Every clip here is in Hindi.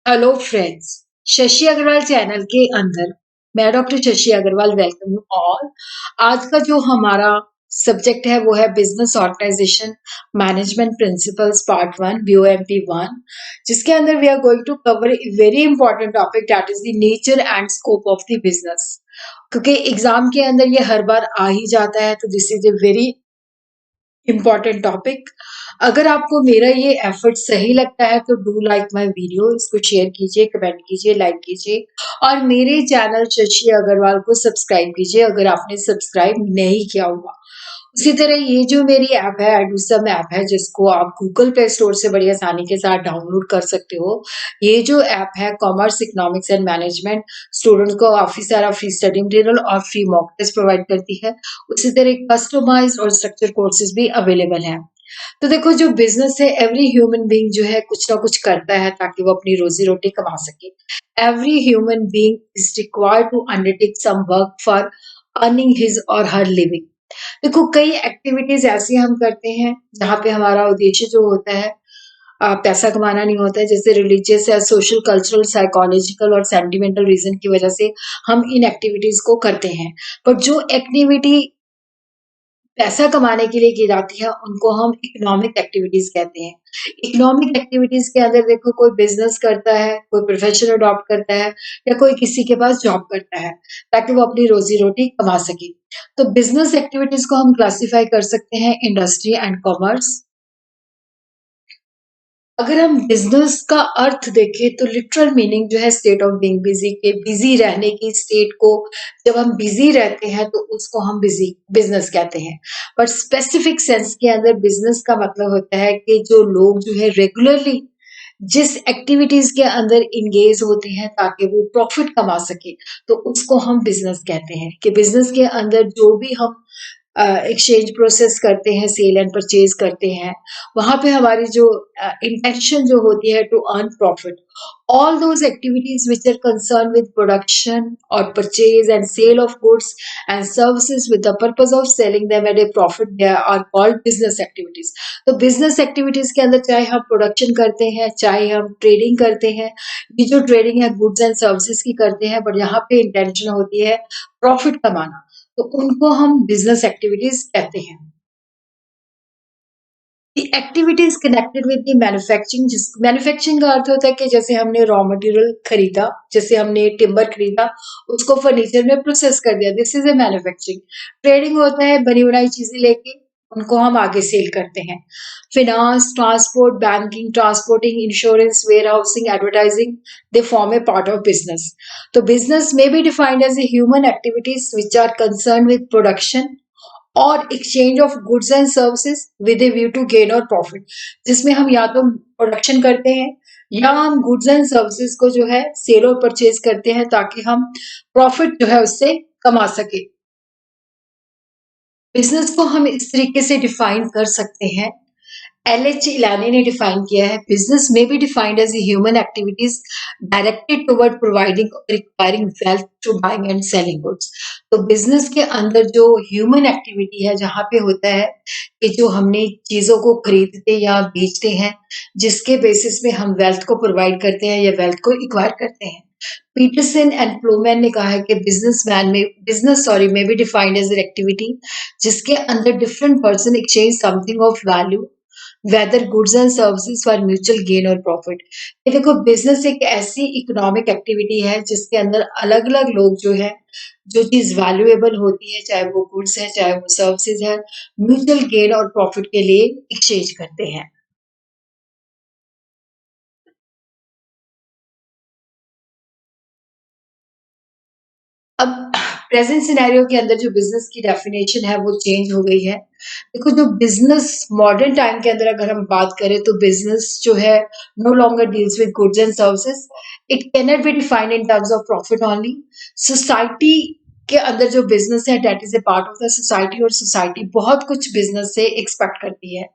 Hello friends, Shashi Agarwal channel के अंदर मैं doctor Shashi Agarwal welcome you all. आज का जो हमारा सब्जेक्ट है वो है business organisation management principles part one BOMP one, जिसके अंदर we are going to cover very important topic that is the nature and scope of the business. क्योंकि एग्जाम के अंदर ये हर बार आ ही जाता है, तो this is a very important topic. अगर आपको मेरा ये एफर्ट सही लगता है तो डू लाइक माय वीडियो, इसको शेयर कीजिए, कमेंट कीजिए, लाइक कीजिए और मेरे चैनल शशि अग्रवाल को सब्सक्राइब कीजिए अगर आपने सब्सक्राइब नहीं किया हुआ। उसी तरह ये जो मेरी ऐप है एडूसम ऐप है, जिसको आप गूगल प्ले स्टोर से बड़ी आसानी के साथ डाउनलोड कर सकते हो। ये जो ऐप है commerce economics and management students को काफी सारा फ्री स्टडी मटेरियल और फ्री मॉक टेस्ट प्रोवाइड करती है। उसी तरह कस्टमाइज्ड और स्ट्रक्चर कोर्सेज भी अवेलेबल हैं। तो देखो, जो बिजनेस है, एवरी ह्यूमन बीइंग जो है कुछ ना कुछ करता है ताकि वो अपनी रोजी रोटी कमा सके। Every human being is required to undertake some work for earning his or her living. देखो, कई एक्टिविटीज ऐसी हम करते हैं जहाँ पे हमारा उद्देश्य जो होता है पैसा कमाना नहीं होता है। जैसे रिलीजियस या सोशल, कल्चरल, साइकोलॉजिकल और सेंटिमेंटल रीजन की वजह से हम इन एक्टिविटीज को करते हैं। पर जो एक्टिविटी पैसा कमाने के लिए की जाती है उनको हम इकोनॉमिक एक्टिविटीज कहते हैं। इकोनॉमिक एक्टिविटीज के अंदर देखो, कोई बिजनेस करता है, कोई प्रोफेशन अडॉप्ट करता है या कोई किसी के पास जॉब करता है ताकि वो अपनी रोजी रोटी कमा सके। तो बिजनेस एक्टिविटीज को हम क्लासिफाई कर सकते हैं इंडस्ट्री एंड कॉमर्स। अगर हम बिजनेस का अर्थ देखें तो लिटरल मीनिंग जो है स्टेट ऑफ बीइंग बिजी, के बिजी रहने की स्टेट को जब हम बिजी रहते हैं तो उसको हम बिजी बिजनेस कहते हैं। पर स्पेसिफिक सेंस के अंदर बिजनेस का मतलब होता है कि जो लोग जो है रेगुलरली जिस एक्टिविटीज के अंदर इंगेज होते हैं ताकि वो प्रॉफिट कमा सके, तो उसको हम बिजनेस कहते हैं। कि बिजनेस के अंदर जो भी हम एक्सचेंज प्रोसेस करते हैं, सेल एंड परचेज करते हैं, वहां पे हमारी जो इंटेंशन जो होती है to earn profit. All those activities which are concern with production or purchase and sale of goods and services with the purpose of selling them at a profit, they are called business activities. तो बिजनेस एक्टिविटीज के अंदर चाहे हम प्रोडक्शन करते हैं, चाहे हम ट्रेडिंग करते हैं, ये जो ट्रेडिंग है गुड्स एंड सर्विसेज की करते हैं, बट यहाँ पे इंटेंशन होती है प्रॉफिट कमाना, तो उनको हम बिजनेस एक्टिविटीज कहते हैं। Activities connected with the manufacturing, जिस मैन्युफैक्चरिंग का अर्थ होता है कि जैसे हमने रॉ मटेरियल खरीदा, जैसे हमने टिम्बर खरीदा, उसको फर्नीचर में प्रोसेस कर दिया, this is a manufacturing. Trading होता है बनी बनाई चीजें लेके उनको हम आगे सेल करते हैं। Finance, transport, banking, transporting, insurance, warehousing, advertising, they form a part of business. तो बिजनेस में be defined as a human activities which are concern with production or exchange of goods and services with a view to gain और प्रॉफिट, जिसमें हम या तो प्रोडक्शन करते हैं या हम गुड्स एंड सर्विसेज को जो है सेल और परचेज करते हैं ताकि हम प्रॉफिट जो है उससे कमा सके। बिजनेस को हम इस तरीके से डिफाइन कर सकते हैं। LH इलानी ने डिफाइन किया है, बिजनेस में be defined as human activities directed toward providing or requiring wealth through buying and selling goods. तो बिजनेस के अंदर जो ह्यूमन एक्टिविटी है, जहां पे होता है कि जो हमने चीजों को खरीदते या बेचते हैं, जिसके बेसिस पे हम वेल्थ को प्रोवाइड करते हैं या वेल्थ को इक्वायर करते हैं। पीटरसन एंड फ्लोमैन ने कहा है कि बिजनेस में be defined as an activity जिसके अंदर different person exchange something of value, whether goods and services for mutual gain और प्रॉफिट। ये देखो, बिजनेस एक ऐसी इकोनॉमिक एक्टिविटी है जिसके अंदर अलग अलग लोग जो है, जो चीज वैल्यूएबल होती है, चाहे वो गुड्स है चाहे वो सर्विसेज है, म्यूचुअल गेन और प्रॉफिट के लिए एक्सचेंज करते हैं। अब प्रेजेंट सिनेरियो के अंदर जो बिजनेस की डेफिनेशन है वो चेंज हो गई है। देखो, जो बिजनेस मॉडर्न टाइम के अंदर अगर हम बात करें तो बिजनेस जो है no longer deals with goods and services, it can not be defined in terms of profit only. Society के अंदर जो बिजनेस है that is a part of the society, और सोसाइटी बहुत कुछ बिजनेस से एक्सपेक्ट करती है।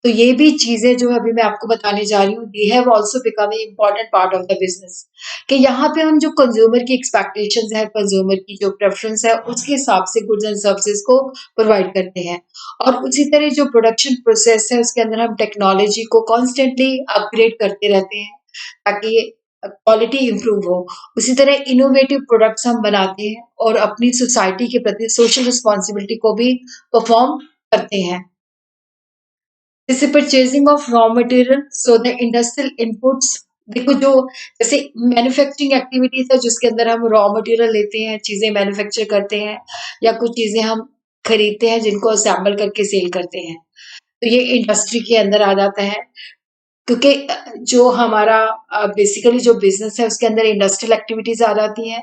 तो ये भी चीजें जो अभी मैं आपको बताने जा रही हूँ, they have also become a important part of the business. कि यहाँ पे हम जो कंज्यूमर की एक्सपेक्टेशंस है, कंज्यूमर की जो प्रेफरेंस है, उसके हिसाब से गुड्स एंड सर्विसेज को प्रोवाइड करते हैं। और उसी तरह जो प्रोडक्शन प्रोसेस है उसके अंदर हम टेक्नोलॉजी को कॉन्स्टेंटली अपग्रेड करते रहते हैं ताकि क्वालिटी इम्प्रूव हो। उसी तरह इनोवेटिव प्रोडक्ट्स हम बनाते हैं और अपनी सोसाइटी के प्रति सोशल रिस्पॉन्सिबिलिटी को भी परफॉर्म करते हैं। जैसे purchasing of raw material, so the industrial inputs, देखो जो जैसे मैन्युफैक्चरिंग एक्टिविटीज है जिसके अंदर हम रॉ मटेरियल लेते हैं, चीजें मैन्युफैक्चर करते हैं या कुछ चीजें हम खरीदते हैं जिनको असेंबल करके सेल करते हैं, तो ये इंडस्ट्री के अंदर आ जाता है। क्योंकि जो हमारा बेसिकली जो बिजनेस है उसके अंदर इंडस्ट्रियल एक्टिविटीज आ जाती हैं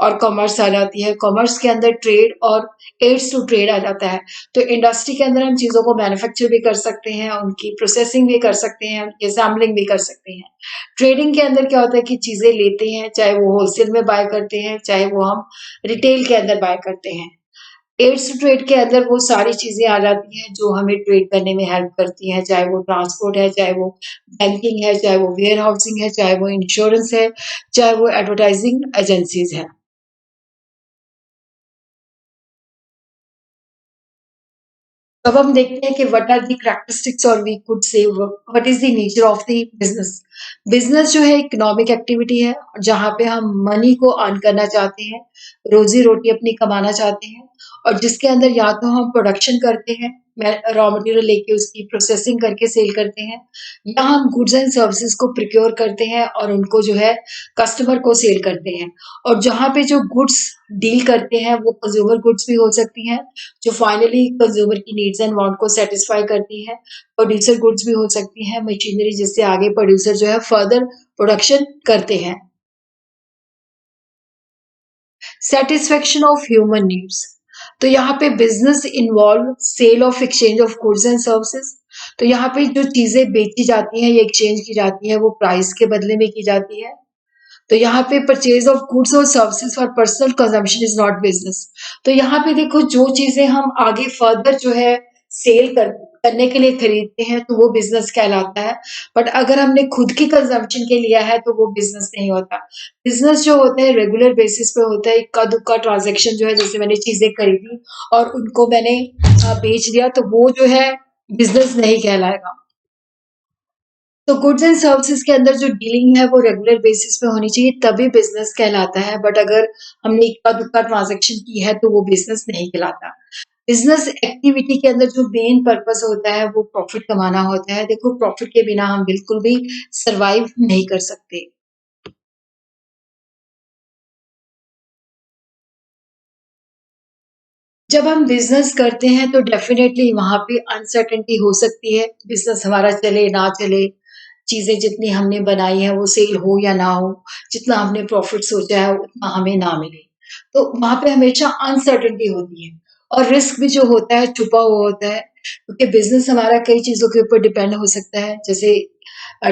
और कॉमर्स आ जाती है। कॉमर्स के अंदर ट्रेड और एड्स टू ट्रेड आ जाता है। तो इंडस्ट्री के अंदर हम चीजों को मैन्युफैक्चर भी कर सकते हैं, उनकी प्रोसेसिंग भी कर सकते हैं, उनकी असेंबलिंग भी कर सकते हैं। ट्रेडिंग के अंदर क्या होता है कि चीजें लेते हैं, चाहे वो होलसेल में बाय करते हैं, चाहे वो हम रिटेल के अंदर बाय करते हैं। एड्स टू ट्रेड के अंदर वो सारी चीजें आ जाती हैं जो हमें ट्रेड करने में हेल्प करती हैं, चाहे वो ट्रांसपोर्ट है, चाहे वो बैंकिंग है, चाहे वो वेयर हाउसिंग है, चाहे वो इंश्योरेंस है, चाहे वो एडवर्टाइजिंग एजेंसीज है। अब हम देखते हैं कि व्हाट आर द कैरेक्टरिस्टिक्स और we could say what is the nature of the business. Business जो है इकोनॉमिक एक्टिविटी है जहां पे हम मनी को अर्न करना चाहते हैं, रोजी रोटी अपनी कमाना चाहते हैं, और जिसके अंदर या तो हम प्रोडक्शन करते हैं, रॉ मटेरियल लेके उसकी प्रोसेसिंग करके सेल करते हैं, या हम गुड्स एंड सर्विसेज को प्रिक्योर करते हैं और उनको जो है कस्टमर को सेल करते हैं। और जहाँ पे जो गुड्स डील करते हैं वो कंज्यूमर गुड्स भी हो सकती हैं जो फाइनली कंज्यूमर की नीड्स एंड वांट को सेटिस्फाई करती है। प्रोड्यूसर गुड्स भी हो सकती हैं, मशीनरी जिससे आगे प्रोड्यूसर जो है फर्दर प्रोडक्शन करते हैं। सेटिस्फेक्शन ऑफ ह्यूमन नीड्स, तो यहाँ पे business involve sale of exchange of goods and services. तो यहाँ पे जो चीजें बेची जाती हैं या एक्सचेंज की जाती है वो प्राइस के बदले में की जाती है। तो यहाँ पे परचेज ऑफ गुड्स और services for personal consumption is not business. तो यहाँ पे देखो जो चीजें हम आगे फर्दर जो है सेल करने के लिए खरीदते हैं तो वो बिजनेस कहलाता है। बट अगर हमने खुद की कंजम्पशन के लिया है तो वो बिजनेस नहीं होता। बिजनेस जो होता है रेगुलर बेसिस पे होता है, इक्का दुक्का ट्रांजेक्शन जो है, जैसे मैंने चीजें खरीदी और उनको मैंने बेच दिया, तो वो जो है बिजनेस नहीं कहलाएगा। तो गुड्स एंड सर्विसेज के अंदर जो डीलिंग है वो रेगुलर बेसिस पे होनी चाहिए, तभी बिजनेस कहलाता है। बट अगर हमने इक्का दुक्का ट्रांजेक्शन की है तो वो बिजनेस नहीं कहलाता। बिजनेस एक्टिविटी के अंदर जो मेन पर्पस होता है वो प्रॉफिट कमाना होता है। देखो प्रॉफिट के बिना हम बिल्कुल भी सरवाइव नहीं कर सकते। जब हम बिजनेस करते हैं तो डेफिनेटली वहां पे अनसर्टेनिटी हो सकती है, बिजनेस हमारा चले ना चले, चीजें जितनी हमने बनाई है वो सेल हो या ना हो, जितना हमने प्रॉफिट सोचा है उतना हमें ना मिले, तो वहां पे हमेशा अनसर्टेनिटी होती है। और रिस्क भी जो होता है छुपा हुआ होता है, क्योंकि बिजनेस हमारा कई चीजों के ऊपर डिपेंड हो सकता है। जैसे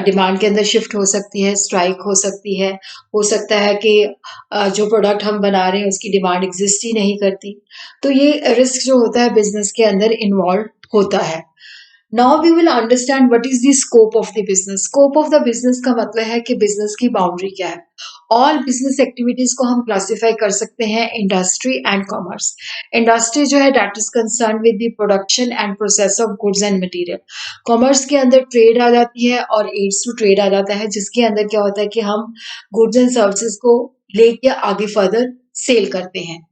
डिमांड के अंदर शिफ्ट हो सकती है, स्ट्राइक हो सकती है, हो सकता है कि जो प्रोडक्ट हम बना रहे हैं उसकी डिमांड एग्जिस्ट ही नहीं करती। तो ये रिस्क जो होता है बिजनेस के अंदर इन्वॉल्व होता है। Now we will understand what is the scope of the business. Scope of the business का मतलब है कि बिजनेस की बाउंड्री क्या है। ऑल बिजनेस एक्टिविटीज को हम क्लासिफाई कर सकते हैं इंडस्ट्री एंड कॉमर्स। इंडस्ट्री जो है that is concern with the production and process of goods and material. Commerce के अंदर ट्रेड आ जाती है और एड्स टू ट्रेड आ जाता है, जिसके अंदर क्या होता है कि हम गुड्स एंड सर्विसेज को लेके आगे फर्दर सेल करते हैं।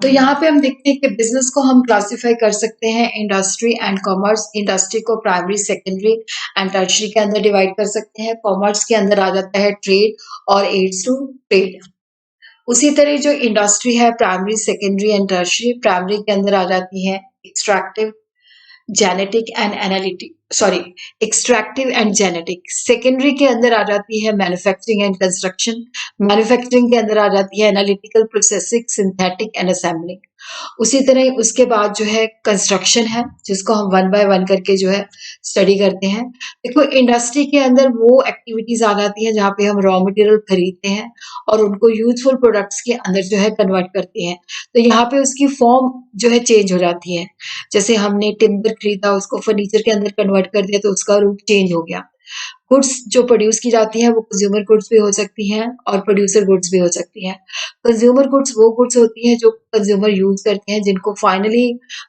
तो यहाँ पे हम देखते हैं कि बिजनेस को हम क्लासिफाई कर सकते हैं इंडस्ट्री एंड कॉमर्स। इंडस्ट्री को प्राइमरी, सेकेंडरी एंड टर्शरी के अंदर डिवाइड कर सकते हैं। कॉमर्स के अंदर आ जाता है ट्रेड और एड्स टू ट्रेड। उसी तरह जो इंडस्ट्री है primary, secondary and tertiary, primary के अंदर आ जाती है extractive, genetic and analytic, sorry, extractive and genetic. Secondary के अंदर आ जाती है मैन्युफैक्चरिंग एंड कंस्ट्रक्शन। मैन्युफैक्चरिंग के अंदर आ जाती है analytical, processing, synthetic and assembling. उसी तरह उसके बाद जो है कंस्ट्रक्शन है, जिसको हम वन बाय वन करके जो है स्टडी करते हैं। देखो इंडस्ट्री के अंदर वो एक्टिविटीज आ जाती हैं जहाँ पे हम रॉ मटेरियल खरीदते हैं और उनको यूजफुल प्रोडक्ट्स के अंदर जो है कन्वर्ट करते हैं। तो यहाँ पे उसकी फॉर्म जो है चेंज हो जाती है। जैसे हमने टिम्बर खरीदा, उसको फर्नीचर के अंदर कन्वर्ट कर दिया तो उसका रूप चेंज हो गया। गुड्स जो प्रोड्यूस की जाती हैं वो कंज्यूमर गुड्स भी हो सकती हैं और प्रोड्यूसर गुड्स भी हो सकती हैं। कंज्यूमर गुड्स वो गुड्स होती हैं जो कंज्यूमर यूज़ करते हैं, जिनको फाइनली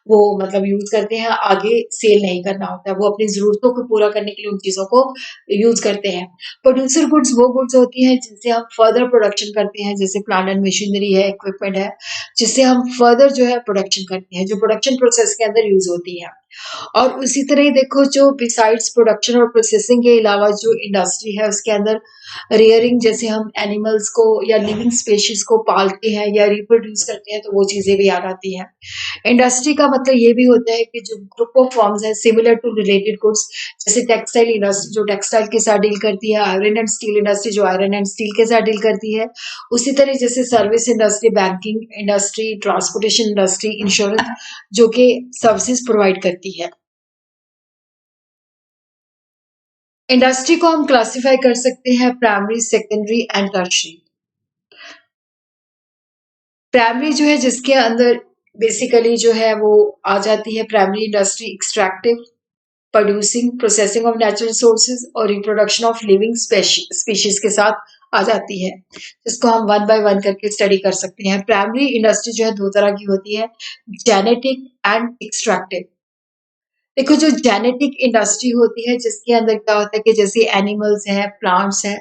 वो मतलब यूज़ करते हैं, आगे सेल नहीं करना होता है। वो अपनी ज़रूरतों को पूरा करने के लिए उन चीज़ों को यूज़ करते हैं। प्रोड्यूसर गुड्स वो गुड्स होती हैं जिनसे हम फर्दर प्रोडक्शन करते हैं, जैसे प्लांट एंड मशीनरी है, इक्विपमेंट है, जिससे हम फर्दर जो है प्रोडक्शन करते हैं, जो प्रोडक्शन प्रोसेस के अंदर यूज़ होती हैं। और उसी तरह ही देखो जो बिसाइड्स प्रोडक्शन और प्रोसेसिंग के अलावा जो इंडस्ट्री है उसके अंदर रेयरिंग, जैसे हम एनिमल्स को या लिविंग स्पेशीज को पालते हैं या रिप्रोड्यूस करते हैं, तो वो चीजें भी आ जाती हैं। इंडस्ट्री का मतलब ये भी होता है कि जो ग्रुप ऑफ फॉर्म्स है सिमिलर टू रिलेटेड गुड्स, जैसे टेक्सटाइल इंडस्ट्री जो टेक्सटाइल के साथ डील करती है, आयरन एंड स्टील इंडस्ट्री जो आयरन एंड स्टील के साथ डील करती है, उसी तरह जैसे service industry, banking industry, transportation industry, insurance जो कि सर्विसेज प्रोवाइड करती है। इंडस्ट्री को हम क्लासिफाई कर सकते हैं primary, secondary and tertiary. Primary जो है जिसके अंदर बेसिकली जो है वो आ जाती है primary industry extractive, producing, processing of natural resources और रिप्रोडक्शन ऑफ लिविंग स्पीशीज के साथ आ जाती है, जिसको हम वन बाय वन करके स्टडी कर सकते हैं। प्राइमरी इंडस्ट्री जो है दो तरह की होती है, जेनेटिक एंड एक्सट्रैक्टिव। देखो जो जेनेटिक इंडस्ट्री होती है जिसके अंदर क्या होता है कि जैसे एनिमल्स हैं, प्लांट्स हैं,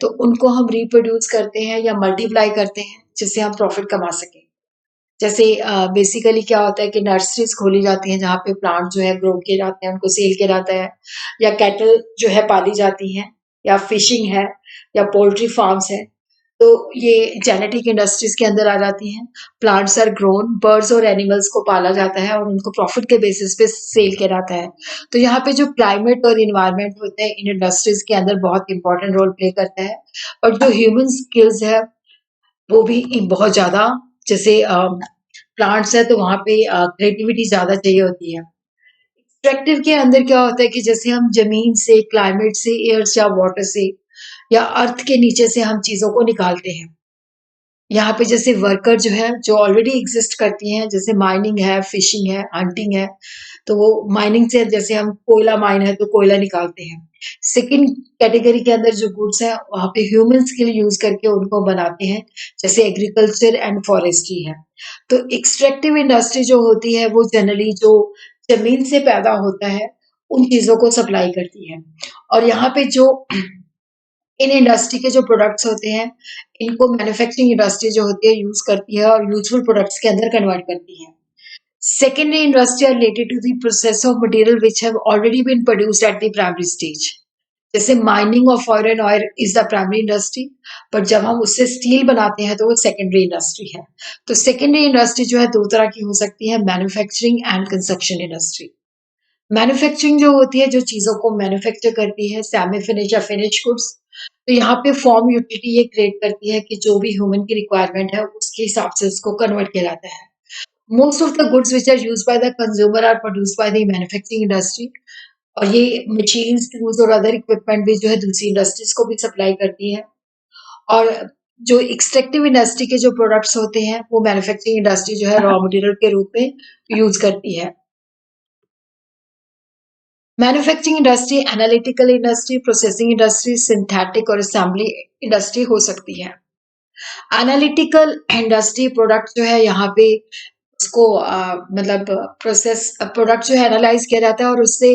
तो उनको हम रिप्रोड्यूस करते हैं या मल्टीप्लाई करते हैं जिससे हम प्रॉफिट कमा सकें। जैसे बेसिकली क्या होता है कि नर्सरीज खोली जाती हैं जहाँ पे प्लांट जो है ग्रो किए जाते हैं, उनको सेल किया जाता है, या कैटल जो है पाली जाती हैं, या फिशिंग है, या पोल्ट्री फार्म्स है, तो ये जेनेटिक इंडस्ट्रीज के अंदर आ जाती हैं। प्लांट्स आर ग्रोन, बर्ड्स और एनिमल्स को पाला जाता है और उनको प्रॉफिट के बेसिस पे सेल किया जाता है। तो यहाँ पे जो क्लाइमेट और इन्वायरमेंट होते हैं इन इंडस्ट्रीज के अंदर बहुत इंपॉर्टेंट रोल प्ले करता है, और जो ह्यूमन स्किल्स है वो भी बहुत ज्यादा, जैसे प्लांट्स है तो वहां पे क्रिएटिविटी ज्यादा चाहिए होती है। एक्सट्रैक्टिव के अंदर क्या होता है कि जैसे हम जमीन से, क्लाइमेट से, एयर या वाटर से या अर्थ के नीचे से हम चीजों को निकालते हैं। यहाँ पे जैसे वर्कर जो है जो ऑलरेडी एग्जिस्ट करती हैं, जैसे माइनिंग है, फिशिंग है, हंटिंग है, तो वो माइनिंग से जैसे हम कोयला माइन है तो कोयला निकालते हैं। सेकंड कैटेगरी के अंदर जो गुड्स है वहां पे ह्यूमन स्किल यूज करके उनको बनाते हैं, जैसे एग्रीकल्चर एंड फॉरेस्ट्री है। तो एक्सट्रैक्टिव इंडस्ट्री जो होती है वो जनरली जो जमीन से पैदा होता है उन चीजों को सप्लाई करती है। और यहाँ पे जो इन इंडस्ट्री के जो प्रोडक्ट्स होते हैं इनको मैन्युफैक्चरिंग इंडस्ट्री जो होती है यूज करती है और यूजफुल प्रोडक्ट्स के अंदर कन्वर्ट करती है। Secondary industry are related to the process of material which have already been produced at the primary stage. जैसे mining of iron or is the primary industry, पर जब हम उससे स्टील बनाते हैं तो वो सेकेंडरी इंडस्ट्री है। तो सेकेंडरी इंडस्ट्री जो है दो तरह की हो सकती है, manufacturing and construction industry. Manufacturing जो होती है जो चीजों को मैन्युफैक्चर करती है, सेमी फिनिश या फिनिश गुड्स, तो यहाँ पे फॉर्म यूटिलिटी ये क्रिएट करती है कि जो भी ह्यूमन की रिक्वायरमेंट है उसके हिसाब से उसको कन्वर्ट किया जाता है। Most of the goods which are used by the consumer are produced by the manufacturing industry, और ये मशीन्स, टूल्स और अदर इक्विपमेंट भी जो है दूसरी इंडस्ट्रीज को भी सप्लाई करती है। और जो एक्सट्रैक्टिव इंडस्ट्री के जो प्रोडक्ट्स होते हैं वो मैन्युफैक्चरिंग इंडस्ट्री जो है रॉ मटेरियल के रूप में यूज करती है। Manufacturing industry, analytical industry, processing industry, synthetic और असेंबली इंडस्ट्री हो सकती है। एनालिटिकल इंडस्ट्री प्रोडक्ट जो है यहाँ पे उसको मतलब प्रोसेस प्रोडक्ट जो है एनालाइज किया जाता है और उससे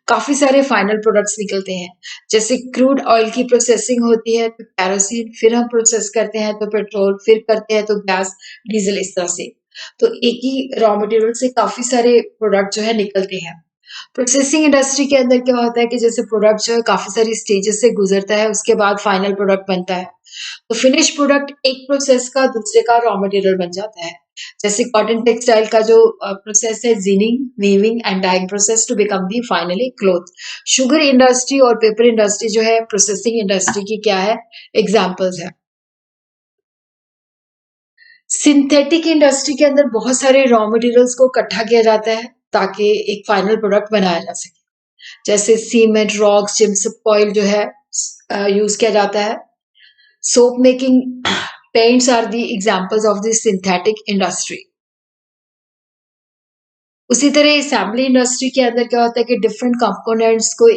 काफी सारे फाइनल प्रोडक्ट्स निकलते हैं। जैसे क्रूड ऑयल की प्रोसेसिंग होती है तो कैरोसिन, फिर हम प्रोसेस करते हैं तो पेट्रोल, फिर करते हैं तो गैस, डीजल, इस तरह से। तो एक ही रॉ मटेरियल से काफी सारे प्रोडक्ट जो है निकलते हैं। प्रोसेसिंग इंडस्ट्री के अंदर क्या होता है कि जैसे प्रोडक्ट जो है काफी सारी स्टेजेस से गुजरता है, उसके बाद फाइनल प्रोडक्ट बनता है। तो फिनिश प्रोडक्ट एक प्रोसेस का दूसरे का रॉ मटेरियल बन जाता है। जैसे कॉटन टेक्सटाइल का जो प्रोसेस है, ginning, weaving and dyeing process to become the finally cloth. Sugar industry और पेपर इंडस्ट्री जो है प्रोसेसिंग इंडस्ट्री की क्या है, एग्जांपल्स है। सिंथेटिक इंडस्ट्री के अंदर बहुत सारे रॉ मटेरियल्स को इकट्ठा किया जाता है ताकि एक फाइनल प्रोडक्ट बनाया जा सके। जैसे सीमेंट, रॉक्स, जिप्सम ऑयल जो है यूज किया जाता है। Soap making, paints are the examples of the synthetic industry. उसी तरह असेंबली इंडस्ट्री के अंदर क्या होता है कि डिफरेंट कंपोनेंट्स को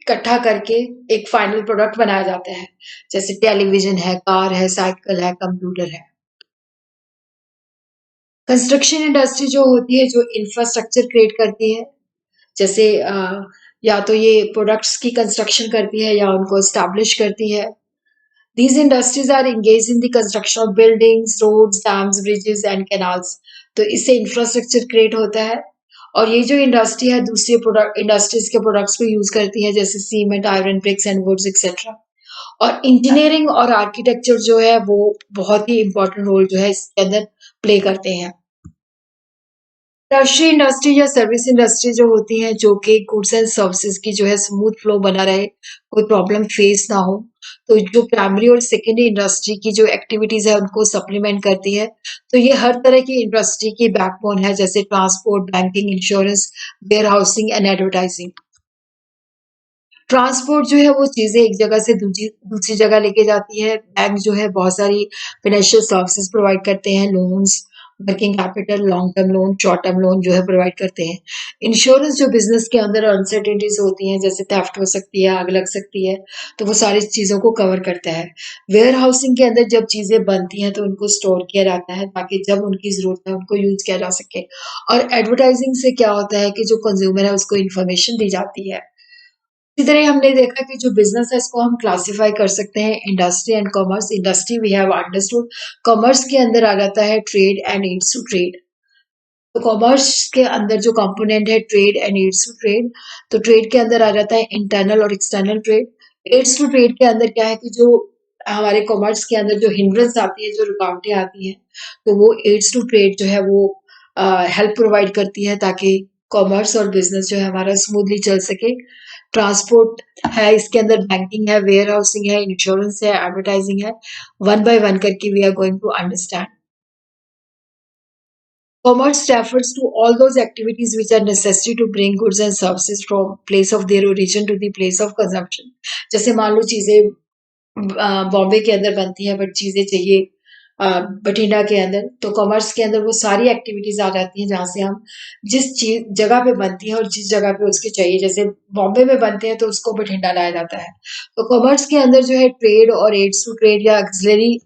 इकट्ठा करके एक फाइनल प्रोडक्ट बनाया जाता है, जैसे टेलीविजन है, कार है, साइकिल है, कंप्यूटर है। कंस्ट्रक्शन इंडस्ट्री जो होती है, जो इंफ्रास्ट्रक्चर क्रिएट करती है, जैसे या तो ये प्रोडक्ट्स की कंस्ट्रक्शन करती है या उनको एस्टैब्लिश करती है। These industries are engaged in the construction of buildings, roads, dams, bridges and canals. तो इससे इंफ्रास्ट्रक्चर क्रिएट होता है और ये जो इंडस्ट्री है दूसरे प्रोडक्ट इंडस्ट्रीज के प्रोडक्ट्स को यूज करती है जैसे cement, iron, bricks and woods etcetera. और इंजीनियरिंग और आर्किटेक्चर जो है वो बहुत ही इंपॉर्टेंट रोल जो है इसके अंदर प्ले करते हैं। टर्शियरी इंडस्ट्री या सर्विस इंडस्ट्री जो होती है जो कि गुड्स एंड सर्विसेज की जो है स्मूथ फ्लो बना रहे, कोई प्रॉब्लम फेस ना हो, तो जो प्राइमरी और सेकेंडरी इंडस्ट्री की जो एक्टिविटीज है उनको सप्लीमेंट करती है। तो ये हर तरह की इंडस्ट्री की बैकबोन है, जैसे transport, banking, insurance, warehousing and advertising. Transport जो है वो चीजें एक जगह से दूसरी दूसरी जगह लेके जाती है। बैंक जो है बहुत सारी फाइनेंशियल सर्विसेज प्रोवाइड करते हैं, loans, working capital, long term loan, short term loan जो है प्रोवाइड करते हैं। इंश्योरेंस जो बिजनेस के अंदर अनसर्टेनिटीज होती हैं, जैसे थेफ्ट हो सकती है, आग लग सकती है, तो वो सारी चीजों को कवर करता है। वेयर हाउसिंग के अंदर जब चीजें बनती हैं तो उनको स्टोर किया जाता है ताकि जब उनकी जरूरत है उनको यूज किया जा सके। और एडवर्टाइजिंग से क्या होता है कि जो कंज्यूमर है उसको इन्फॉर्मेशन दी जाती है। इसी तरह हमने देखा कि जो बिजनेस है इसको हम क्लासिफाई कर सकते हैं industry and commerce. Industry we have understood, commerce के अंदर आ जाता है trade and aids to trade. तो कॉमर्स के अंदर जो कंपोनेंट है trade and aids to trade, तो ट्रेड के अंदर आ जाता है इंटरनल और external trade. Aids to trade के अंदर क्या है कि जो हमारे कॉमर्स के अंदर जो हिंड्रेंस आती है, जो रुकावटें आती हैं, तो वो एड्स टू ट्रेड जो है वो हेल्प प्रोवाइड करती है ताकि कॉमर्स और बिजनेस जो है हमारा स्मूथली चल सके। ट्रांसपोर्ट है, इसके अंदर बैंकिंग है, वेयर हाउसिंग है, इंश्योरेंस है, एडवर्टाइजिंग है। वन बाय वन करके we are going to understand. Commerce refers to all those activities which are necessary to bring goods and services from place of their origin to the place of consumption. जैसे मान लो चीजें बॉम्बे के अंदर बनती है बट चीजें चाहिए बठिंडा के अंदर, तो कॉमर्स के अंदर वो सारी एक्टिविटीज आ जाती हैं जहाँ से हम जिस चीज जगह पे बनती है और जिस जगह पे उसके चाहिए, जैसे बॉम्बे में बनते हैं तो उसको बठिंडा लाया जाता है। तो कॉमर्स के अंदर जो है ट्रेड और एड्स टू ट्रेड या एक्सिलरी,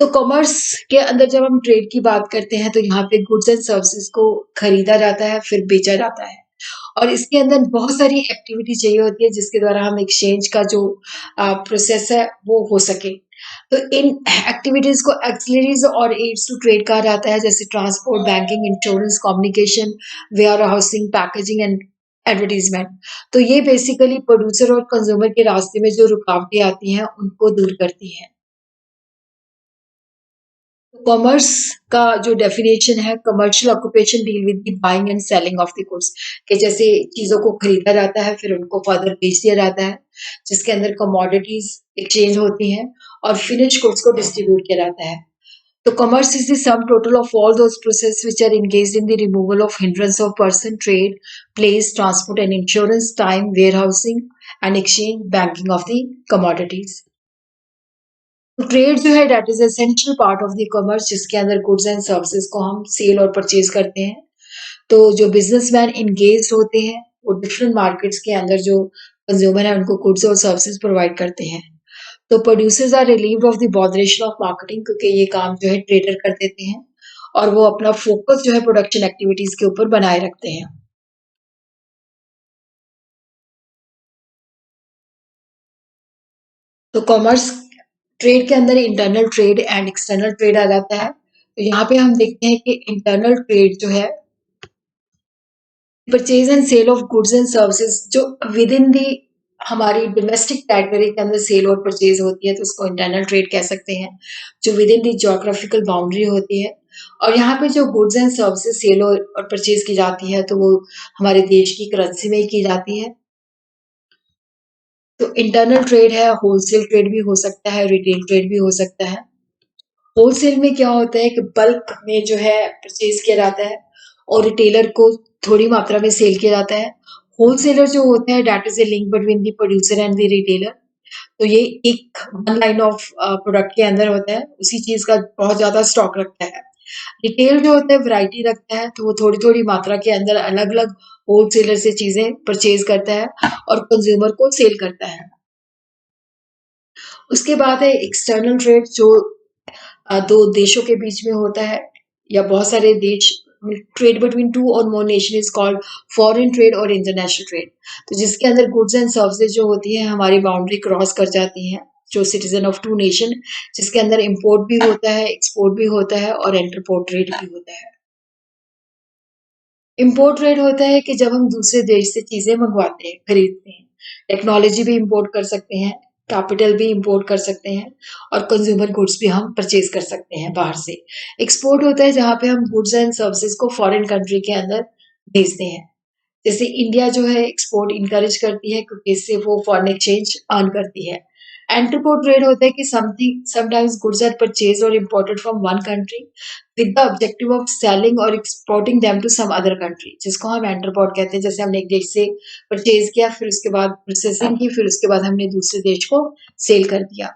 तो कॉमर्स के अंदर जब हम ट्रेड की बात करते हैं तो यहाँ पे गुड्स एंड सर्विसेज को खरीदा जाता है फिर बेचा जाता है और इसके अंदर बहुत सारी एक्टिविटी चाहिए होती है जिसके द्वारा हम एक्सचेंज का जो प्रोसेस है वो हो सके। तो इन एक्टिविटीज को एक्सिलरीज और एड्स टू ट्रेड कहा जाता है, जैसे transport, banking, insurance, communication, warehousing, packaging and advertisement. तो ये बेसिकली प्रोड्यूसर और कंज्यूमर के रास्ते में जो रुकावटें आती हैं उनको दूर करती हैं। कॉमर्स का जो डेफिनेशन है, commercial occupation deal with the buying and selling of the goods, कि जैसे चीजों को खरीदा जाता है फिर उनको फर्दर बेच दिया जाता है, जिसके अंदर कमोडिटीज एक्सचेंज होती हैं और फिनिश गुड्स को डिस्ट्रीब्यूट किया जाता है। तो commerce is the sum total of all those process which are engaged in the removal of hindrance of person, trade, place, transport and insurance, time, warehousing and exchange, banking of the commodities। तो ट्रेड जो है that is essential part of the commerce, जिसके अंदर गुड्स एंड सर्विसेज को हम सेल और परचेज करते हैं। तो जो बिजनेसमैन इंगेज होते हैं वो डिफरेंट मार्केट्स के अंदर जो कंज्यूमर है उनको गुड्स और सर्विसेज प्रोवाइड करते हैं। तो producers are relieved of the botheration of marketing, क्योंकि ये काम जो है ट्रेडर कर देते हैं और वो अपना फोकस जो है प्रोडक्शन एक्टिविटीज के ऊपर बनाए रखते हैं। तो कॉमर्स ट्रेड के अंदर internal trade and external trade आ जाता है। तो यहाँ पे हम देखते हैं कि इंटरनल ट्रेड जो है purchase and sale of goods and services जो विद इन दी हमारी डोमेस्टिक कैटेगरी के अंदर सेल और परचेज होती है तो उसको इंटरनल ट्रेड कह सकते हैं, जो विद इन दी ज्योग्राफिकल बाउंड्री होती है। और यहाँ पे जो गुड्स एंड सर्विसेज सेल और परचेज की जाती है तो वो हमारे देश की करेंसी में ही की जाती है। तो इंटरनल ट्रेड है, होलसेल ट्रेड भी हो सकता है, रिटेल ट्रेड भी हो सकता है। होलसेल में क्या होता है कि बल्क में जो है परचेज किया जाता है और रिटेलर को थोड़ी मात्रा में सेल किया जाता है। होलसेलर जो होता है that is a link between the producer and the retailer. तो ये एक वन लाइन ऑफ प्रोडक्ट के अंदर होता है, उसी चीज का बहुत ज्यादा स्टॉक रखता है। रिटेल जो होता है वैरायटी रखता है, तो वो थोड़ी-थोड़ी मात्रा के अंदर अलग-अलग होलसेलर से चीज़ें परचेज़ करता है और कंज़्यूमर को सेल करता है। उसके बाद है एक्सटर्नल ट्रेड जो 2 देशों के बीच में होता है या बहुत सारे देश trade between 2 or more nation is called foreign trade or international trade. तो जिसके अंदर गुड्स एंड सर्विसेज़ जो होती हैं हमारी बाउंड्री क्रॉस कर जाती हैं, जो सिटीज़न ऑफ 2 नेशन जिसके अंदर इम्पोर्ट भी होता है, एक्सपोर्ट भी होता है और इंटरपोर्ट ट्रेड भी होता है। इम्पोर्ट ट्रेड होता है कि जब हम दूसरे देश से चीज़ें मँगवाते हैं, खरीदते हैं। टेक्नोलॉजी भी इम्पोर्ट कर सकते हैं, कैपिटल भी इम्पोर्ट कर सकते हैं और कंज़्यूमर गुड्स भी हम परचेज़ कर सकते हैं बाहर से। एक्सपोर्ट होता है जहाँ पे हम गुड्स एंड सर्विसेज़ को फॉरेन कंट्री के अंदर भेजते हैं। जैसे इंडिया जो है एक्सपोर्ट इनकरेज करती है क्योंकि इससे वो फॉरेन एक्सचेंज अर्न करती है। एंटरपोर्ट ट्रेड होता है कि something sometimes goods are purchased or imported from one country with the objective of selling or exporting them to some other country जिसको हम एंटरपोर्ट कहते हैं। जैसे हमने एक देश से परचेज किया, फिर उसके बाद प्रोसेसिंग की, फिर उसके बाद हमने दूसरे देश को सेल कर दिया।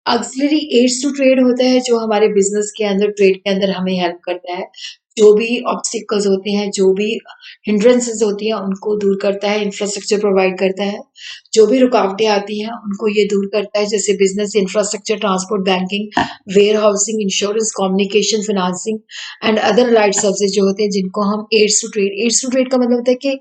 ऑक्सिलरी एड्स टू ट्रेड होता है जो हमारे बिजनेस के अंदर ट्रेड के अंदर हमें हेल्प करता है। जो भी ऑब्स्टिकल्स होते हैं, जो भी हिंड्रेंसेस होती हैं उनको दूर करता है, इंफ्रास्ट्रक्चर प्रोवाइड करता है। जो भी रुकावटें आती हैं उनको ये दूर करता है जैसे business infrastructure, transport, banking, warehousing, insurance, communication, financing and other light services जो होते हैं जिनको हम aids to trade aids to trade का मतलब होता है कि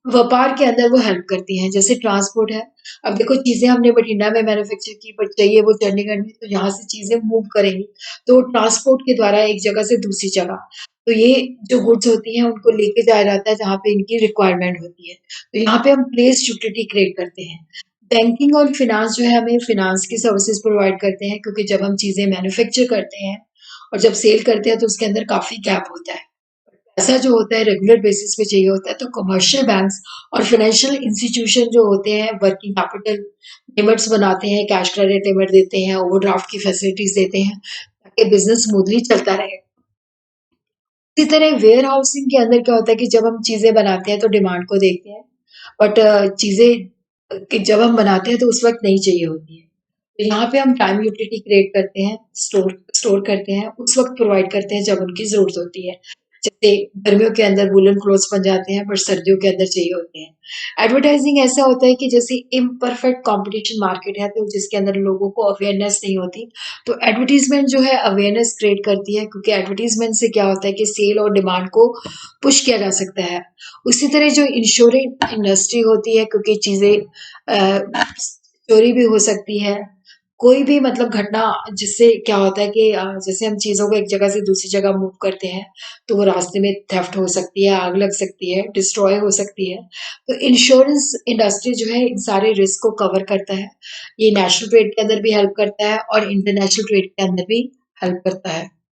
व्यापार के अंदर वो हेल्प करती हैं। जैसे ट्रांसपोर्ट है, अब देखो चीज़ें हमने बठिंडा में मैन्युफैक्चर की बट चाहिए वो चंडीगढ़ में, तो यहाँ से चीज़ें मूव करेंगी, तो ट्रांसपोर्ट के द्वारा एक जगह से दूसरी जगह। तो ये जो गुड्स होती हैं उनको लेके जाया जाता है जहाँ पे इनकी रिक्वायरमेंट होती है। तो यहाँ पे हम प्लेस यूटिलिटी क्रिएट करते हैं। बैंकिंग और फाइनेंस जो है हमें फाइनेंस की सर्विसेज प्रोवाइड करते हैं क्योंकि जब हम चीज़ें मैन्युफैक्चर करते हैं और जब सेल करते हैं तो उसके अंदर काफ़ी गैप होता है। पैसा जो होता है रेगुलर बेसिस पे चाहिए होता है तो कमर्शियल बैंक्स और फाइनेंशियल इंस्टीट्यूशन जो होते हैं वर्किंग कैपिटल लिमिट्स बनाते हैं, कैश क्रेडिट लिमिट देते हैं, ओवरड्राफ्ट की फैसिलिटीज देते हैं ताकि बिजनेस स्मूथली चलता रहे। इसी तरह वेयर हाउसिंग के अंदर क्या होता है कि जब हम चीजें बनाते हैं तो डिमांड को देखते हैं बट चीजें कि जब हम बनाते हैं तो उस वक्त नहीं चाहिए होती है। तो यहाँ पे हम टाइम यूटिलिटी क्रिएट करते हैं, स्टोर स्टोर करते हैं, उस वक्त प्रोवाइड करते हैं जब उनकी ज़रूरत होती है। जैसे गर्मियों के अंदर वूलन क्लॉथ्स बन जाते हैं, बट सर्दियों के अंदर चाहिए होते हैं। एडवर्टाइज़िंग ऐसा होता है कि जैसे इम्परफेक्ट कॉम्पिटिशन मार्केट है, तो जिसके अंदर लोगों को अवेयरनेस नहीं होती, तो एडवर्टाइज़मेंट जो है अवेयरनेस क्रिएट करती है क्योंकि एडवर्टाइज़मेंट से क्या होता है कि सेल और डिमांड को पुश किया जा सकता है। उसी तरह जो इंश्योरेंस इंडस्ट्री होती है क्योंकि चीज़ें चोरी भी हो सकती है। कोई भी मतलब घटना जिससे क्या होता है कि जैसे हम चीज़ों को एक जगह से दूसरी जगह मूव करते हैं, तो वो रास्ते में थेफ्ट हो सकती है, आग लग सकती है, डिस्ट्रॉय हो सकती है। तो इंश्योरेंस इंडस्ट्री जो है इन सारे रिस्क को कवर करता है। ये नेशनल ट्रेड के अंदर भी हेल्प करता है और इंटरनेशनल ट्रेड के अंदर भी हेल्प करता है।